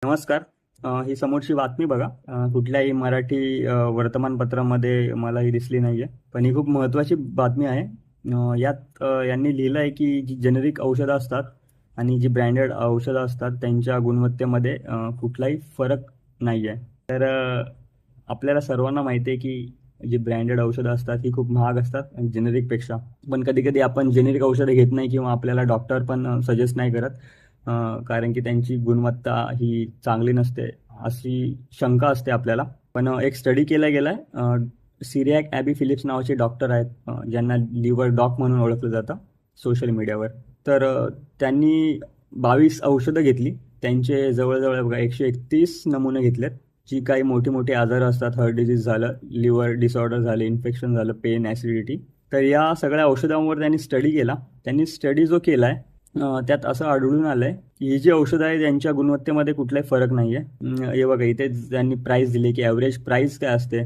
नमस्कार. ही समोरची बातमी बघा. कुठल्याही मराठी वर्तमानपत्रामध्ये मला ही दिसली नाहीये, पण ही खूप महत्त्वाची बातमी आहे. यात यांनी लिहिलं आहे की जी जेनेरिक औषधं असतात आणि जी ब्रँडेड औषधं असतात त्यांच्या गुणवत्तेमध्ये कुठलाही फरक नाही आहे. तर आपल्याला सर्वांना माहिती आहे की जी ब्रँडेड औषधं असतात ही खूप महाग असतात जेनेरिकपेक्षा. पण कधी कधी आपण जेनेरिक औषधं घेत नाही किंवा आपल्याला डॉक्टर पण सजेस्ट नाही करत, कारण की त्यांची गुणवत्ता ही चांगली नसते अशी शंका असते आपल्याला. पण एक स्टडी केला गेलाय. सिरियाक ॲबी फिलिप्स नावाचे डॉक्टर आहेत, ज्यांना लिव्हर डॉक म्हणून ओळखलं जातं सोशल मीडियावर. तर त्यांनी 22 औषधं घेतली. त्यांचे जवळजवळ बघा 131 नमुने घेतलेत. जी काही मोठी मोठी आजार असतात, हार्ट डिसीज झालं, लिव्हर डिसऑर्डर झाले, इन्फेक्शन झालं, पेन, ॲसिडिटी, तर या सगळ्या औषधांवर त्यांनी स्टडी केला. त्यांनी स्टडी जो केलाय त्यात असं आढळून आलंय की ही जी औषधं आहेत त्यांच्या गुणवत्तेमध्ये कुठलाही फरक नाही आहे. हे बघा, इथे त्यांनी प्राईस दिली की ॲव्हरेज प्राईस काय असते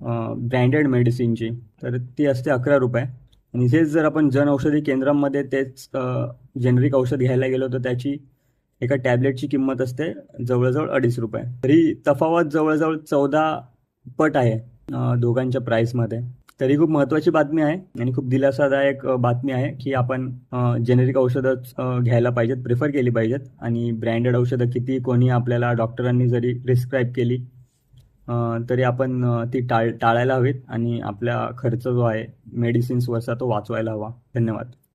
ब्रँडेड मेडिसिनची, तर ती असते ₹11. आणि इथेच जर आपण जन औषधी केंद्रांमध्ये तेच जेनरिक औषध घ्यायला गेलो तर त्याची एका टॅबलेटची किंमत असते जवळजवळ ₹250. तरी तफावत जवळजवळ 14 पट आहे दोघांच्या प्राईसमध्ये. तरी खूप महत्त्वाची बातमी आहे आणि खूप दिलासादायक बातमी आहे की आपण जेनेरिक औषधंच घ्यायला पाहिजेत, प्रिफर केली पाहिजेत. आणि ब्रँडेड औषधं किती कोणी आपल्याला डॉक्टरांनी जरी प्रिस्क्राईब केली तरी आपण ती टाळायला हवीत आणि आपला खर्च जो आहे मेडिसिन्सवरचा तो वाचवायला हवा. धन्यवाद.